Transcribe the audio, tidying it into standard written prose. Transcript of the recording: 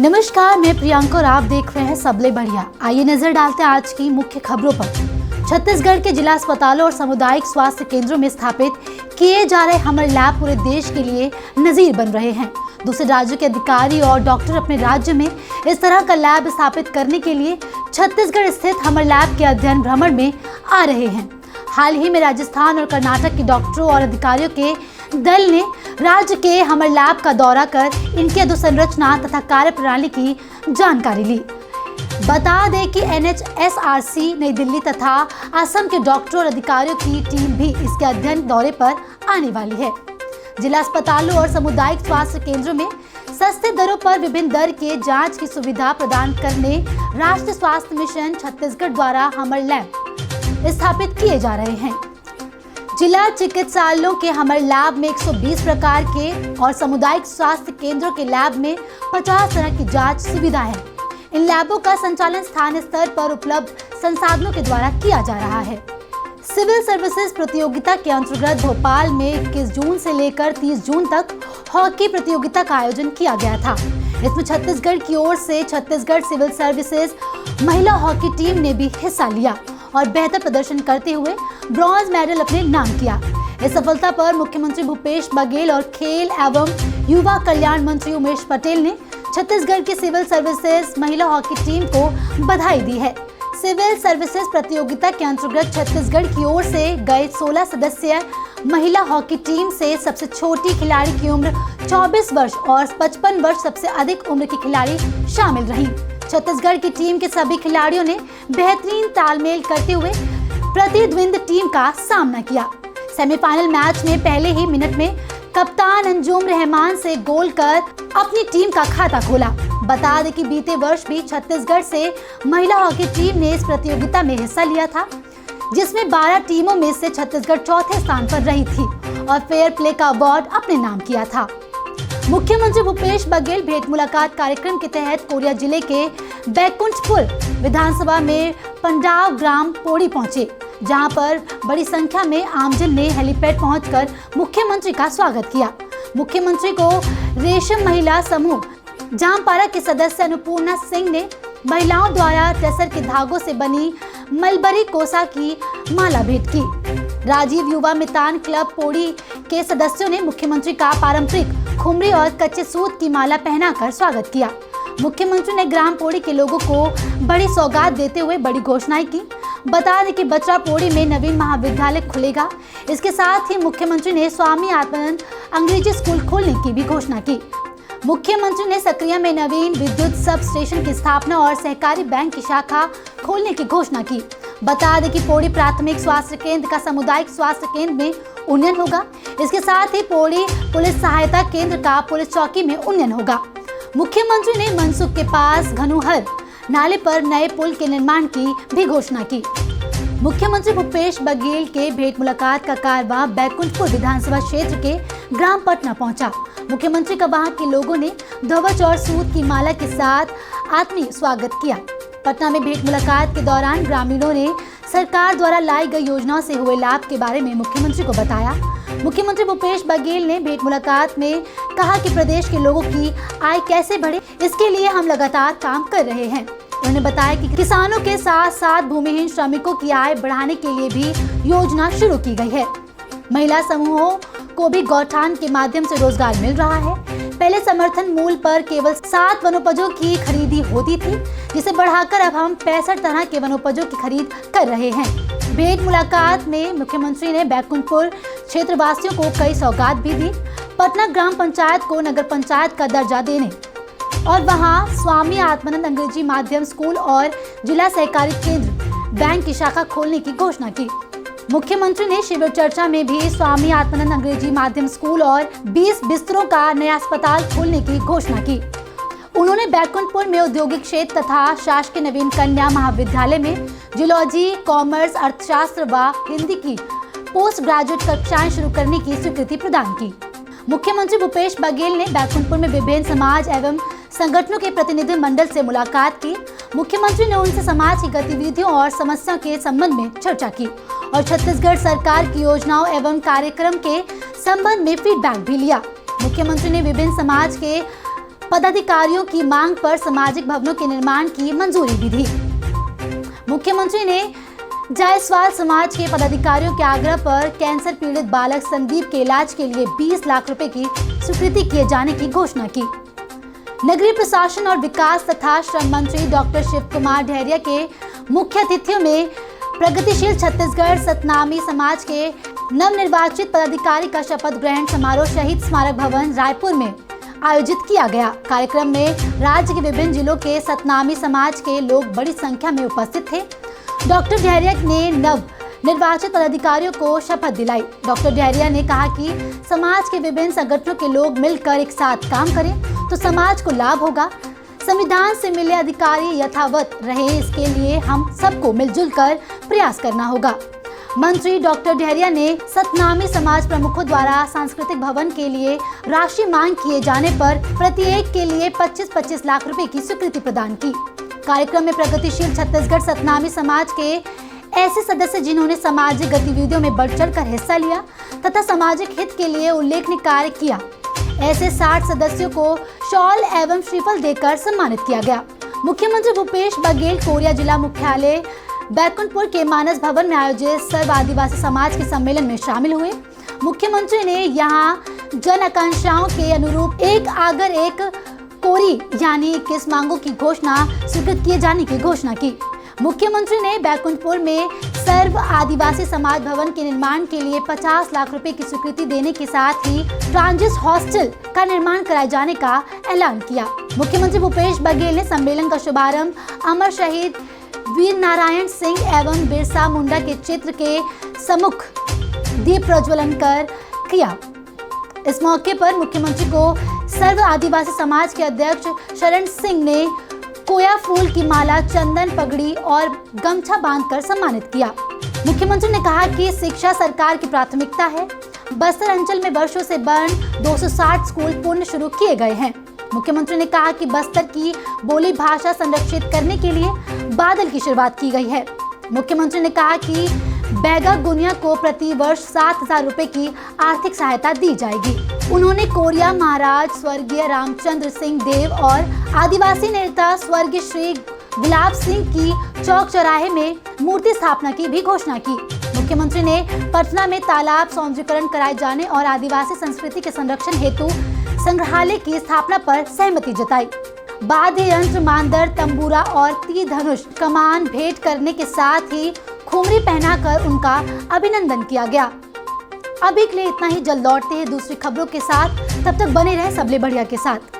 नमस्कार, मैं प्रियंका और आप देख रहे हैं सबले बढ़िया। आइए नजर डालते हैं आज की मुख्य खबरों पर। छत्तीसगढ़ के जिला अस्पतालों और सामुदायिक स्वास्थ्य केंद्रों में स्थापित किए जा रहे हमर लैब पूरे देश के लिए नजीर बन रहे हैं। दूसरे राज्यों के अधिकारी और डॉक्टर अपने राज्य में इस तरह का लैब स्थापित करने के लिए छत्तीसगढ़ स्थित हमर लैब के अध्ययन भ्रमण में आ रहे हैं। हाल ही में राजस्थान और कर्नाटक के डॉक्टरों और अधिकारियों के दल ने राज्य के हमर लैब का दौरा कर इनकी अधोसंरचना तथा कार्य प्रणाली की जानकारी ली। बता दें कि NHSRC नई दिल्ली तथा असम के डॉक्टरों और अधिकारियों की टीम भी इसके अध्ययन दौरे पर आने वाली है। जिला अस्पतालों और सामुदायिक स्वास्थ्य केंद्रों में सस्ते दरों पर विभिन्न दर के जांच की सुविधा प्रदान करने राष्ट्रीय स्वास्थ्य मिशन छत्तीसगढ़ द्वारा हमर लैब स्थापित किए जा रहे हैं। जिला चिकित्सालयों के हमर लैब में 120 प्रकार के और सामुदायिक स्वास्थ्य केंद्रों के लैब में 50 तरह की जांच सुविधा है। इन लैबों का संचालन स्थानीय स्तर पर उपलब्ध संसाधनों के द्वारा किया जा रहा है। सिविल सर्विसेज प्रतियोगिता के अंतर्गत भोपाल में 21 जून से लेकर 30 जून तक हॉकी प्रतियोगिता का आयोजन किया गया था। इसमें छत्तीसगढ़ की ओर से छत्तीसगढ़ सिविल सर्विसेज महिला हॉकी टीम ने भी हिस्सा लिया और बेहतर प्रदर्शन करते हुए ब्रॉन्ज मेडल अपने नाम किया। इस सफलता पर मुख्यमंत्री भूपेश बघेल और खेल एवं युवा कल्याण मंत्री उमेश पटेल ने छत्तीसगढ़ की सिविल सर्विसेज महिला हॉकी टीम को बधाई दी है। सिविल सर्विसेज प्रतियोगिता के अंतर्गत छत्तीसगढ़ की ओर से गए 16 सदस्यीय महिला हॉकी टीम से सबसे छोटी खिलाड़ी की उम्र 24 वर्ष और 55 वर्ष सबसे अधिक उम्र की खिलाड़ी शामिल रहीं। छत्तीसगढ़ की टीम के सभी खिलाड़ियों ने बेहतरीन तालमेल करते हुए प्रतिद्वंदी टीम का सामना किया। सेमीफाइनल मैच में पहले ही मिनट में कप्तान अंजुम रहमान से गोल कर अपनी टीम का खाता खोला। बता दें कि बीते वर्ष भी छत्तीसगढ़ से महिला हॉकी टीम ने इस प्रतियोगिता में हिस्सा लिया था, जिसमें 12 टीमों में से छत्तीसगढ़ चौथे स्थान पर रही थी और फेयर प्ले का अवार्ड अपने नाम किया था। मुख्यमंत्री भूपेश बघेल भेंट मुलाकात कार्यक्रम के तहत कोरिया जिले के बैकुंठपुर विधानसभा में पंडाव ग्राम पोड़ी पहुंचे, जहां पर बड़ी संख्या में आमजन ने हेलीपैड पहुंचकर मुख्यमंत्री का स्वागत किया। मुख्यमंत्री को रेशम महिला समूह जामपारा के सदस्य अनुपूर्णा सिंह ने महिलाओं द्वारा टसर के धागों से बनी मलबरी कोसा की माला भेंट की। राजीव युवा मितान क्लब पोड़ी के सदस्यों ने मुख्यमंत्री का पारंपरिक खुमरी और कच्चे सूत की माला पहनाकर स्वागत किया। मुख्यमंत्री ने ग्राम पोड़ी के लोगों को बड़ी सौगात देते हुए बड़ी घोषणाएं की। बता दें कि बचरा पोड़ी में नवीन महाविद्यालय खुलेगा। इसके साथ ही मुख्यमंत्री ने स्वामी आत्मानंद अंग्रेजी स्कूल खोलने की भी घोषणा की। मुख्यमंत्री ने सक्रिया में नवीन विद्युत सब स्टेशन की स्थापना और सहकारी बैंक की शाखा खोलने की घोषणा की। बता दें कि पोड़ी प्राथमिक स्वास्थ्य केंद्र का सामुदायिक स्वास्थ्य केंद्र में उन्नयन होगा। इसके साथ ही पोड़ी पुलिस सहायता केंद्र का पुलिस चौकी में उन्नयन होगा। मुख्यमंत्री ने मनसुख के पास घनुहर नाले पर नए पुल के निर्माण की भी घोषणा की। मुख्यमंत्री भूपेश बघेल के भेंट मुलाकात का कारवां बैकुंठपुर विधानसभा क्षेत्र के ग्राम पटना पहुंचा। मुख्यमंत्री का वहां के लोगों ने ध्वज और सूत की माला के साथ आत्मीय स्वागत किया। पटना में भेंट मुलाकात के दौरान ग्रामीणों ने सरकार द्वारा लाई गई योजनाओं से हुए लाभ के बारे में मुख्यमंत्री को बताया। मुख्यमंत्री भूपेश बघेल ने भेंट मुलाकात में कहा कि प्रदेश के लोगों की आय कैसे बढ़े, इसके लिए हम लगातार काम कर रहे हैं। उन्होंने बताया कि किसानों के साथ साथ भूमिहीन श्रमिकों की आय बढ़ाने के लिए भी योजना शुरू की गई है। महिला समूहों को भी गौठान के माध्यम से रोजगार मिल रहा है। पहले समर्थन मूल्य पर केवल 7 वनोपजों की खरीदी होती थी, जिसे बढ़ाकर अब हम 65 तरह के वनोपजों की खरीद कर रहे हैं। भेंट मुलाकात में मुख्यमंत्री ने बैकुंठपुर क्षेत्रवासियों को कई सौगात भी दी। पटना ग्राम पंचायत को नगर पंचायत का दर्जा देने और वहां स्वामी आत्मानंद अंग्रेजी माध्यम स्कूल और जिला सहकारी केंद्र बैंक की शाखा खोलने की घोषणा की। मुख्यमंत्री ने शिविर चर्चा में भी स्वामी आत्मानंद अंग्रेजी माध्यम स्कूल और 20 बिस्तरों का नया अस्पताल खोलने की घोषणा की। उन्होंने बैकुंठपुर में औद्योगिक क्षेत्र तथा शासकीय नवीन कन्या महाविद्यालय में जियोलॉजी, कॉमर्स, अर्थशास्त्र व हिंदी की पोस्ट ग्रेजुएट कक्षाएं शुरू करने की स्वीकृति प्रदान की। मुख्यमंत्री भूपेश बघेल ने बैकुंठपुर में विभिन्न समाज एवं संगठनों के प्रतिनिधि मंडल से मुलाकात की। मुख्यमंत्री ने उनसे समाज की गतिविधियों और समस्याओं के संबंध में चर्चा की और छत्तीसगढ़ सरकार की योजनाओं एवं कार्यक्रम के संबंध में फीडबैक भी लिया। मुख्यमंत्री ने विभिन्न समाज के पदाधिकारियों की मांग पर सामाजिक भवनों के निर्माण की मंजूरी भी दी। मुख्यमंत्री ने जायसवाल समाज के पदाधिकारियों के आग्रह पर कैंसर पीड़ित बालक संदीप के इलाज के लिए 20 लाख रुपए की स्वीकृति किए जाने की घोषणा की। नगरीय प्रशासन और विकास तथा श्रम मंत्री डॉक्टर शिव कुमार डहरिया के मुख्य अतिथियों में प्रगतिशील छत्तीसगढ़ सतनामी समाज के नवनिर्वाचित पदाधिकारी का शपथ ग्रहण समारोह शहीद स्मारक भवन रायपुर में आयोजित किया गया। कार्यक्रम में राज्य के विभिन्न जिलों के सतनामी समाज के लोग बड़ी संख्या में उपस्थित थे। डॉक्टर डहरिया ने नव निर्वाचित पदाधिकारियों को शपथ दिलाई। डॉक्टर डहरिया ने कहा कि समाज के विभिन्न संगठनों के लोग मिलकर एक साथ काम करें तो समाज को लाभ होगा। संविधान से मिले अधिकारी यथावत रहे, इसके लिए हम सबको मिलजुल कर प्रयास करना होगा। मंत्री डॉक्टर डहरिया ने सतनामी समाज प्रमुखों द्वारा सांस्कृतिक भवन के लिए राशि मांग किए जाने पर प्रत्येक के लिए 25-25 लाख रुपए की स्वीकृति प्रदान की। कार्यक्रम में प्रगतिशील छत्तीसगढ़ सतनामी समाज के ऐसे सदस्य जिन्होंने सामाजिक गतिविधियों में बढ़ चढ़ कर हिस्सा लिया तथा सामाजिक हित के लिए उल्लेखनीय कार्य किया, ऐसे 60 सदस्यों को शॉल एवं श्रीफल देकर सम्मानित किया गया। मुख्यमंत्री भूपेश बघेल कोरिया जिला मुख्यालय बैकुंठपुर के मानस भवन में आयोजित सर्व आदिवासी समाज के सम्मेलन में शामिल हुए। मुख्यमंत्री ने यहां जन आकांक्षाओं के अनुरूप एक आगर एक कोरी यानी 21 मांगों की घोषणा स्वीकृत किए जाने की घोषणा की। मुख्यमंत्री ने बैकुंठपुर में सर्व आदिवासी समाज भवन के निर्माण के लिए 50 लाख रुपए की स्वीकृति देने के साथ ही ट्रांजिट हॉस्टल का निर्माण कराए जाने का ऐलान किया। मुख्यमंत्री भूपेश बघेल ने सम्मेलन का शुभारंभ अमर शहीद वीर नारायण सिंह एवं बिरसा मुंडा के चित्र के सम्मुख दीप प्रज्वलन कर किया। इस मौके पर मुख्यमंत्री को सर्व आदिवासी समाज के अध्यक्ष शरण सिंह ने कोया फूल की माला, चंदन, पगड़ी और गमछा बांधकर सम्मानित किया। मुख्यमंत्री ने कहा कि शिक्षा सरकार की प्राथमिकता है। बस्तर अंचल में वर्षों से बंद 260 स्कूल पुनः शुरू किए गए हैं। मुख्यमंत्री ने कहा कि बस्तर की बोली भाषा संरक्षित करने के लिए बादल की शुरुआत की गई है। मुख्यमंत्री ने कहा कि बैगा गुनिया को प्रति वर्ष 7,000 रुपए की आर्थिक सहायता दी जाएगी। उन्होंने कोरिया महाराज स्वर्गीय रामचंद्र सिंह देव और आदिवासी नेता स्वर्गीय श्री गुलाब सिंह की चौक चौराहे में मूर्ति स्थापना की भी घोषणा की। मुख्यमंत्री ने पटना में तालाब सौंदर्यीकरण कराए जाने और आदिवासी संस्कृति के संरक्षण हेतु संग्रहालय की स्थापना पर सहमति जताई। वाद्य यंत्र, मांदर, तंबूरा और तीर धनुष कमान भेंट करने के साथ ही खुमरी पहनाकर उनका अभिनंदन किया गया। अभी के लिए इतना ही। जल्द लौटते हैं दूसरी खबरों के साथ, तब तक बने रहे सबले बढ़िया के साथ।